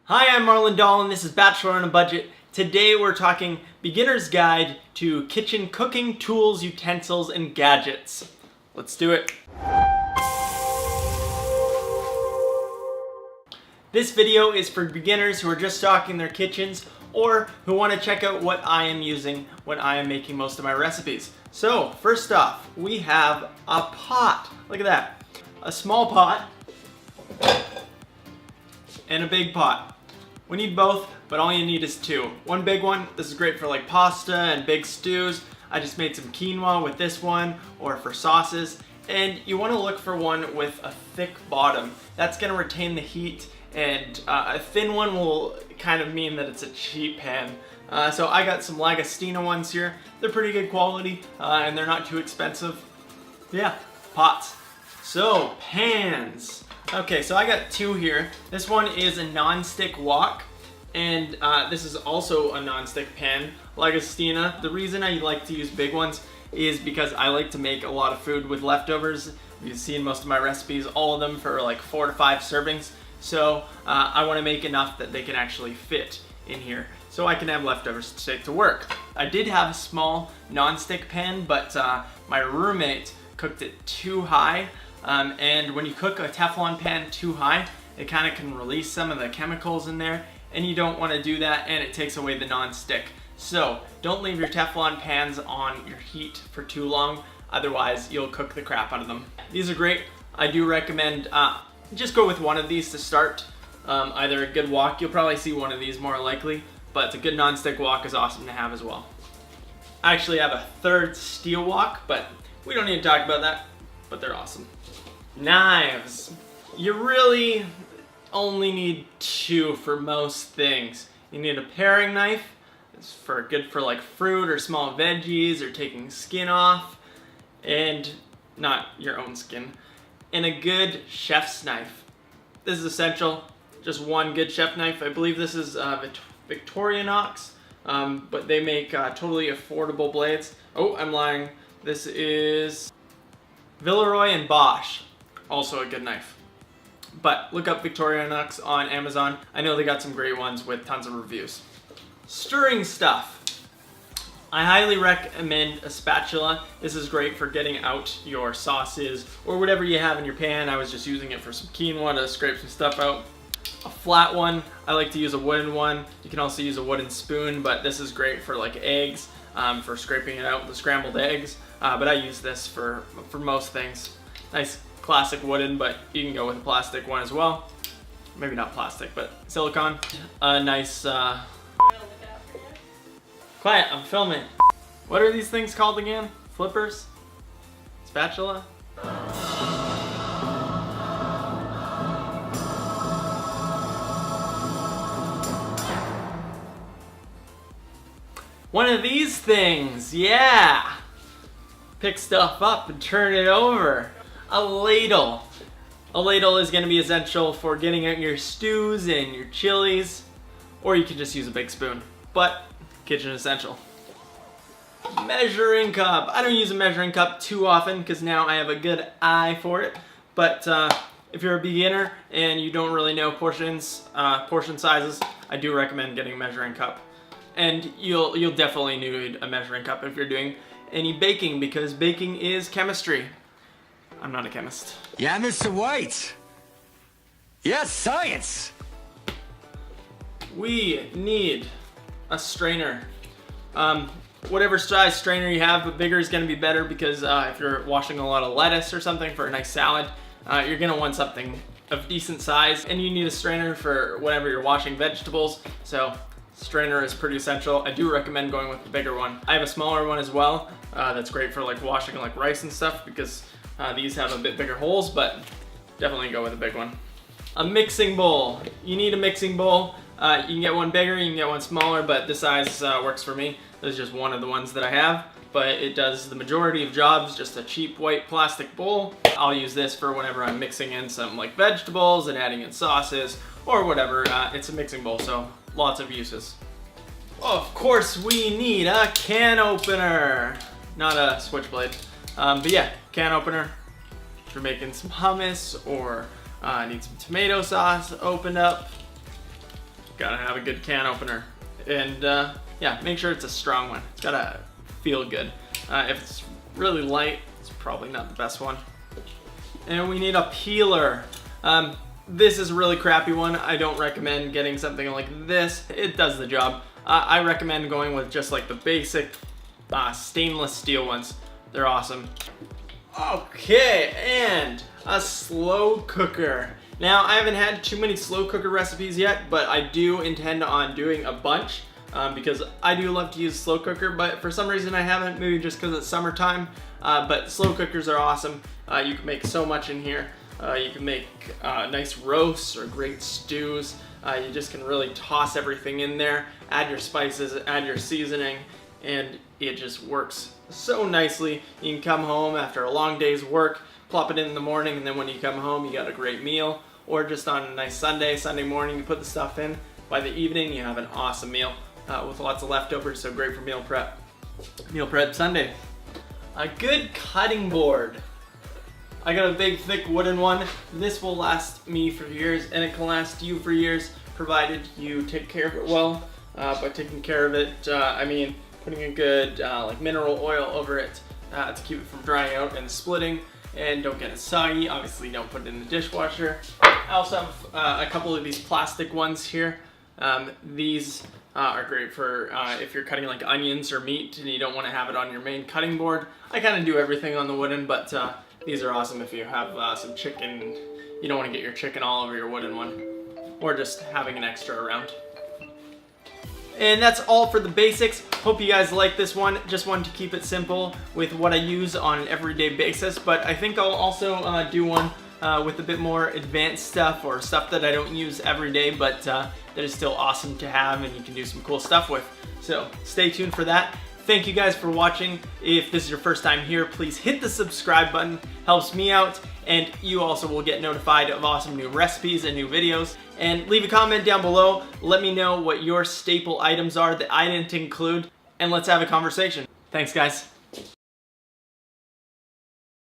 Hi, I'm Marlon Dahl and this is Bachelor on a Budget. Today we're talking beginner's guide to kitchen cooking tools, utensils, and gadgets. Let's do it. This video is for beginners who are just stocking their kitchens or who want to check out what I am using when I am making most of my recipes. So first off, we have a pot. Look at that. A small pot and a big pot. We need both, but all you need is two. One big one, this is great for like pasta and big stews. I just made some quinoa with this one, or for sauces. And you want to look for one with a thick bottom. That's going to retain the heat, and a thin one will kind of mean that it's a cheap pan. So I got some Lagostina ones here. They're pretty good quality, and they're not too expensive. Yeah, pots. So, pans. Okay, so I got two here. This one is a non-stick wok, and this is also a non-stick pan, Lagostina. The reason I like to use big ones is because I like to make a lot of food with leftovers. You've seen most of my recipes, all of them for like 4 to 5 servings. So I want to make enough that they can actually fit in here, so I can have leftovers to take to work. I did have a small non-stick pan, but my roommate cooked it too high. And when you cook a Teflon pan too high, it kind of can release some of the chemicals in there, and you don't want to do that, and it takes away the non-stick. So don't leave your Teflon pans on your heat for too long, otherwise you'll cook the crap out of them. These are great. I do recommend just go with one of these to start. Either a good wok, you'll probably see one of these more likely, but a good non-stick wok is awesome to have as well. I actually have a third steel wok, but we don't need to talk about that, but they're awesome. Knives. You really only need two for most things. You need a paring knife. It's good for like fruit or small veggies or taking skin off, and not your own skin. And a good chef's knife. This is essential. Just one good chef knife. I believe this is Victorinox, but they make totally affordable blades. Oh, I'm lying. This is Villeroy and Bosch. Also a good knife. But look up Victorinox on Amazon. I know they got some great ones with tons of reviews. Stirring stuff. I highly recommend a spatula. This is great for getting out your sauces or whatever you have in your pan. I was just using it for some quinoa to scrape some stuff out. A flat one. I like to use a wooden one. You can also use a wooden spoon, but this is great for like eggs, for scraping it out with the scrambled eggs. But I use this for most things. Nice classic wooden, but you can go with a plastic one as well. Maybe not plastic, but silicone. A nice, quiet, I'm filming. What are these things called again? Flippers? Spatula? One of these things, yeah! Pick stuff up and turn it over. A ladle. A ladle is going to be essential for getting out your stews and your chilies, or you can just use a big spoon, but kitchen essential. Measuring cup. I don't use a measuring cup too often because now I have a good eye for it, but if you're a beginner and you don't really know portion sizes, I do recommend getting a measuring cup. And you'll definitely need a measuring cup if you're doing any baking, because baking is chemistry. I'm not a chemist. Yeah, Mr. White. Yes, science. We need a strainer. Whatever size strainer you have, but bigger is going to be better, because if you're washing a lot of lettuce or something for a nice salad, you're going to want something of decent size, and you need a strainer for whenever you're washing vegetables. So strainer is pretty essential. I do recommend going with the bigger one. I have a smaller one as well. That's great for like washing like rice and stuff, because these have a bit bigger holes, but definitely go with a big one. A mixing bowl. You need a mixing bowl. You can get one bigger, you can get one smaller, but this size works for me. This is just one of the ones that I have, but it does the majority of jobs. Just a cheap white plastic bowl. I'll use this for whenever I'm mixing in some like vegetables and adding in sauces or whatever. It's a mixing bowl, so lots of uses. Of course, we need a can opener, not a switchblade. But yeah, can opener. If you're making some hummus or need some tomato sauce opened up, gotta have a good can opener. And yeah, make sure it's a strong one. It's gotta feel good. If it's really light, it's probably not the best one. And we need a peeler. This is a really crappy one. I don't recommend getting something like this. It does the job. I recommend going with just like the basic stainless steel ones. They're awesome. Okay, and a slow cooker. Now, I haven't had too many slow cooker recipes yet, but I do intend on doing a bunch because I do love to use slow cooker, but for some reason I haven't, maybe just because it's summertime. But slow cookers are awesome. You can make so much in here. You can make nice roasts or great stews. You just can really toss everything in there, add your spices, add your seasoning, and it just works so nicely. You can come home after a long day's work, plop it in the morning, and then when you come home, you got a great meal. Or just on a nice Sunday morning, you put the stuff in. By the evening, you have an awesome meal with lots of leftovers, so great for meal prep. Meal prep Sunday. A good cutting board. I got a big, thick wooden one. This will last me for years, and it can last you for years, provided you take care of it well. By taking care of it, I mean putting a good like mineral oil over it to keep it from drying out and splitting, and don't get it soggy. Obviously, don't put it in the dishwasher. I also have a couple of these plastic ones here. These are great for if you're cutting like onions or meat and you don't want to have it on your main cutting board. I kind of do everything on the wooden, but these are awesome if you have some chicken. You don't want to get your chicken all over your wooden one, or just having an extra around. And that's all for the basics. Hope you guys like this one. Just wanted to keep it simple with what I use on an everyday basis, but I think I'll also do one with a bit more advanced stuff, or stuff that I don't use every day, but that is still awesome to have and you can do some cool stuff with. So stay tuned for that. Thank you guys for watching. If this is your first time here, please hit the subscribe button. Helps me out, and you also will get notified of awesome new recipes and new videos. And leave a comment down below. Let me know what your staple items are that I didn't include, and let's have a conversation. Thanks, guys.